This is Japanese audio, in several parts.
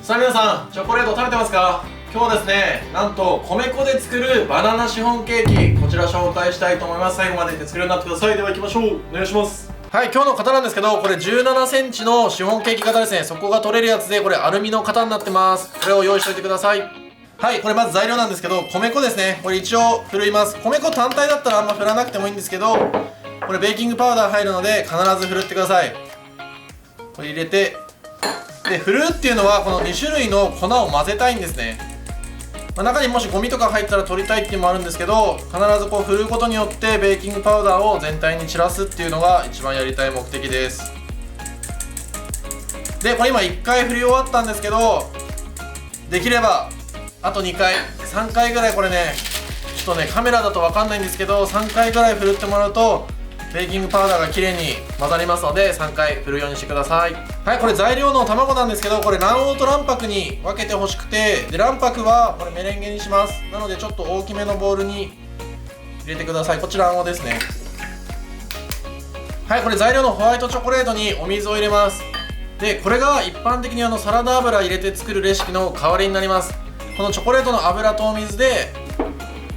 さあ皆さん、チョコレート食べてますか？今日はですね、なんと米粉で作るバナナシフォンケーキ、こちら紹介したいと思います。最後まで作るようになってください。では行きましょう。お願いします。はい、今日の型なんですけど、これ17センチのシフォンケーキ型ですね。底が取れるやつで、これアルミの型になってます。これを用意しておいてください。はい、これまず材料なんですけど、米粉ですね。これ一応ふるいます。米粉単体だったらあんま振らなくてもいいんですけど、これベーキングパウダー入るので必ずふるってください。これ入れて、で振るっていうのはこの2種類の粉を混ぜたいんですね。中にもしゴミとか入ったら取りたいっていうのもあるんですけど、必ずこう振ることによってベーキングパウダーを全体に散らすっていうのが一番やりたい目的です。でこれ今1回振り終わったんですけど、できればあと2回3回ぐらい、これねちょっとねカメラだと分かんないんですけど、3回ぐらい振るってもらうとベーキングパウダーがきれいに混ざりますので、3回振るようにしてください。はい、これ材料の卵なんですけど、これ卵黄と卵白に分けてほしくて、で卵白はこれメレンゲにします。なのでちょっと大きめのボウルに入れてください。こちら卵黄ですね。はい、これ材料のホワイトチョコレートにお水を入れます。でこれが一般的にサラダ油入れて作るレシピの代わりになります。このチョコレートの油とお水で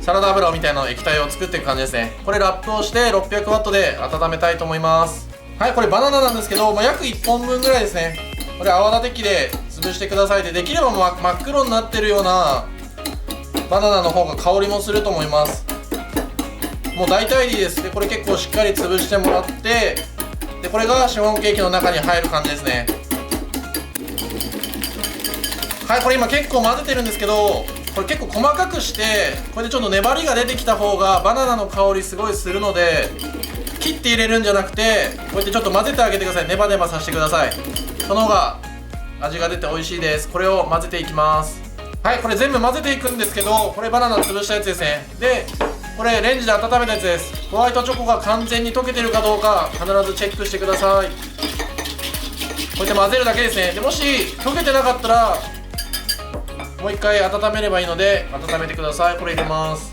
サラダ油みたいな液体を作っていく感じですね。これラップをして600ワットで温めたいと思います。はい、これバナナなんですけど、約1本分ぐらいですね。これ泡立て器で潰してください。できれば真っ黒になってるようなバナナの方が香りもすると思います。もう大体でいいです。でこれ結構しっかり潰してもらって、でこれがシフォンケーキの中に入る感じですね。はい、これ今結構混ぜてるんですけど、これ結構細かくして、これでちょっと粘りが出てきた方がバナナの香りすごいするので、切って入れるんじゃなくてこうやってちょっと混ぜてあげてください。ネバネバさせてください。その方が味が出て美味しいです。これを混ぜていきます。はい、これ全部混ぜていくんですけど、これバナナ潰したやつですね。でこれレンジで温めたやつです。ホワイトチョコが完全に溶けてるかどうか必ずチェックしてください。こうやって混ぜるだけですね。でもし溶けてなかったらもう一回温めればいいので温めてください。これ入れます。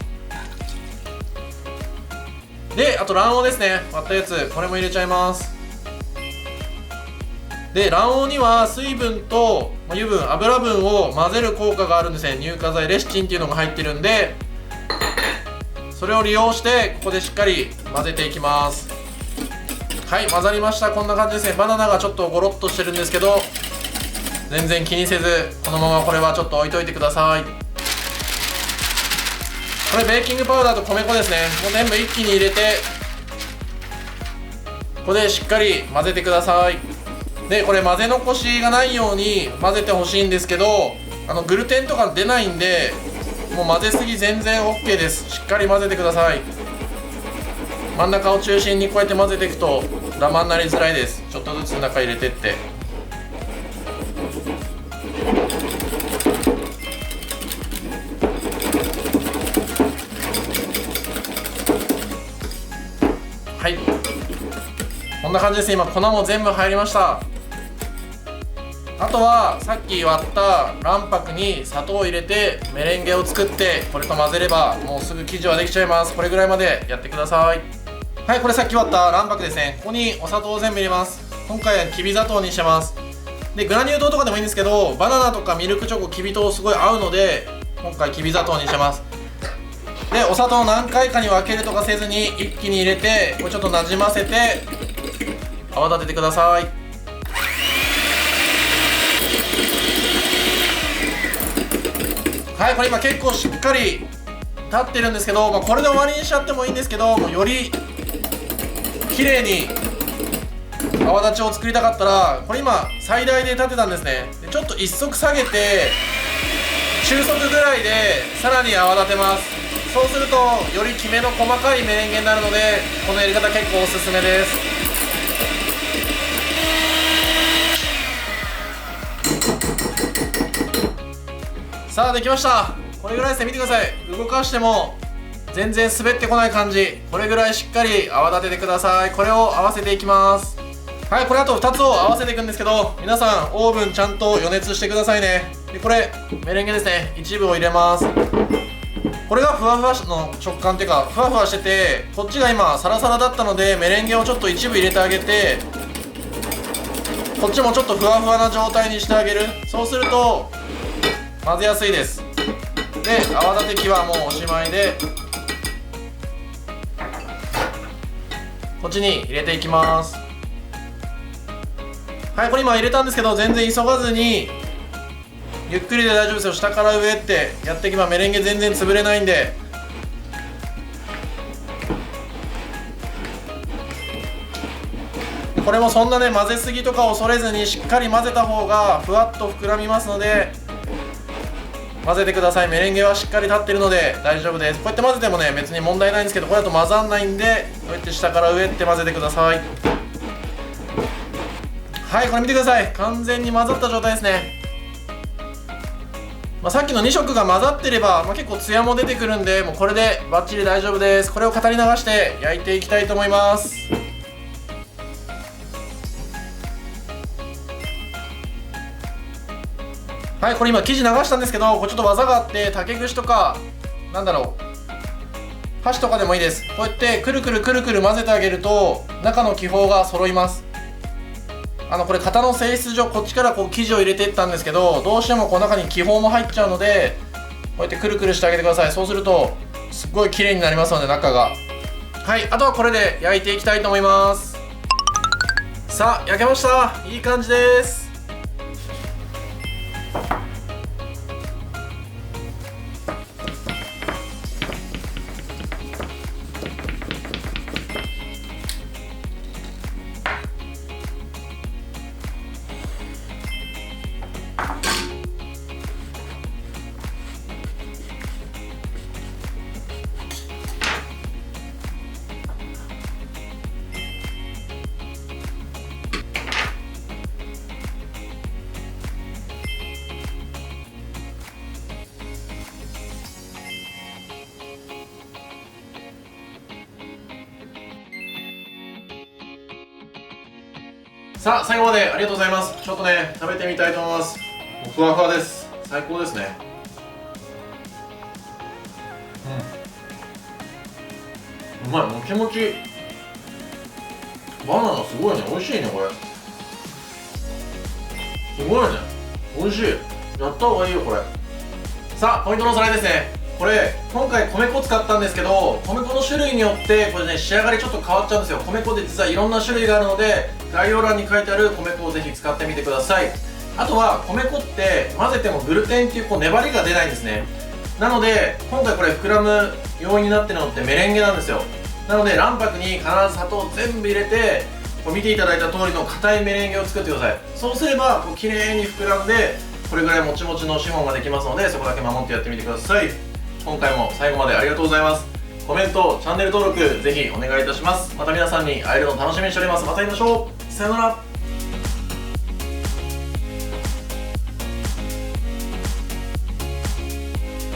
であと卵黄ですね。割ったやつ、これも入れちゃいます。で卵黄には水分と油分、油分を混ぜる効果があるんですね。乳化剤レシチンっていうのが入ってるんで、それを利用してここでしっかり混ぜていきます。はい、混ざりました。こんな感じですね。バナナがちょっとゴロッとしてるんですけど、全然気にせずこのままこれはちょっと置いといてください。これベーキングパウダーと米粉ですね。もう全部一気に入れて、ここでしっかり混ぜてください。でこれ混ぜ残しがないように混ぜてほしいんですけど、グルテンとか出ないんで、もう混ぜすぎ全然 OK です。しっかり混ぜてください。真ん中を中心にこうやって混ぜていくとダマになりづらいです。ちょっとずつ中入れてって、はい、こんな感じです。今粉も全部入りました。あとはさっき割った卵白に砂糖を入れてメレンゲを作って、これと混ぜればもうすぐ生地はできちゃいます。これぐらいまでやってください。はい、これさっき割った卵白ですね。ここにお砂糖を全部入れます。今回はきび砂糖にしてます。でグラニュー糖とかでもいいんですけど、バナナとかミルクチョコ、きび糖すごい合うので今回きび砂糖にしてます。でお砂糖を何回かに分けるとかせずに一気に入れて、これちょっとなじませて泡立ててください。はい、これ今結構しっかり立ってるんですけど、これで終わりにしちゃってもいいんですけど、より綺麗に泡立ちを作りたかったら、これ今最大で立てたんですね。でちょっと一足下げて中速ぐらいでさらに泡立てます。そうするとよりきめの細かいメレンゲになるので、このやり方結構おすすめです。さあできました。これぐらいですね。見てください。動かしても全然滑ってこない感じ。これぐらいしっかり泡立ててください。これを合わせていきます。はい、これあと2つを合わせていくんですけど、皆さんオーブンちゃんと予熱してくださいね。でこれメレンゲですね。一部を入れます。これがふわふわの食感っていうか、ふわふわしてて、こっちが今サラサラだったのでメレンゲをちょっと一部入れてあげて、こっちもちょっとふわふわな状態にしてあげる。そうすると混ぜやすいです。で泡立て器はもうおしまいで、こっちに入れていきます。はい、これ今入れたんですけど、全然急がずにゆっくりで大丈夫ですよ。下から上ってやっていけばメレンゲ全然潰れないんで。これもそんなね混ぜすぎとか恐れずにしっかり混ぜた方がふわっと膨らみますので、混ぜてください。メレンゲはしっかり立ってるので大丈夫です。こうやって混ぜてもね別に問題ないんですけど、これだと混ざんないんで、こうやって下から上って混ぜてください。はい、これ見てください。完全に混ざった状態ですね。さっきの2色が混ざってれば、結構ツヤも出てくるんで、もうこれでバッチリ大丈夫です。これを語り流して焼いていきたいと思います。はい、これ今生地流したんですけど、これちょっと技があって、竹串とか箸とかでもいいです。こうやってくるくるくるくる混ぜてあげると中の気泡が揃います。これ型の性質上こっちからこう生地を入れていったんですけど、どうしてもこの中に気泡も入っちゃうので、こうやってくるくるしてあげてください。そうするとすっごい綺麗になりますので、中が。はい、あとはこれで焼いていきたいと思います。さあ焼けました。いい感じです。さあ最後までありがとうございます。ちょっとね食べてみたいと思います。もうふわふわです。最高ですね。うまい。もちもち。バナナすごいね。美味しいねこれ。すごいね。美味しい。やった方がいいよこれ。さあポイントのおさらいですね。これ今回米粉使ったんですけど、米粉の種類によってこれね仕上がりちょっと変わっちゃうんですよ。米粉で実はいろんな種類があるので、概要欄に書いてある米粉をぜひ使ってみてください。あとは米粉って混ぜてもグルテンっていう粘りが出ないんですね。なので今回これ膨らむ要因になってるのってメレンゲなんですよ。なので卵白に必ず砂糖全部入れて、見ていただいた通りの硬いメレンゲを作ってください。そうすれば綺麗に膨らんで、これぐらいもちもちのシフォンができますので、そこだけ守ってやってみてください。今回も最後までありがとうございます。コメント、チャンネル登録ぜひお願いいたします。また皆さんに会えるのを楽しみにしております。また会いましょう。さよなら。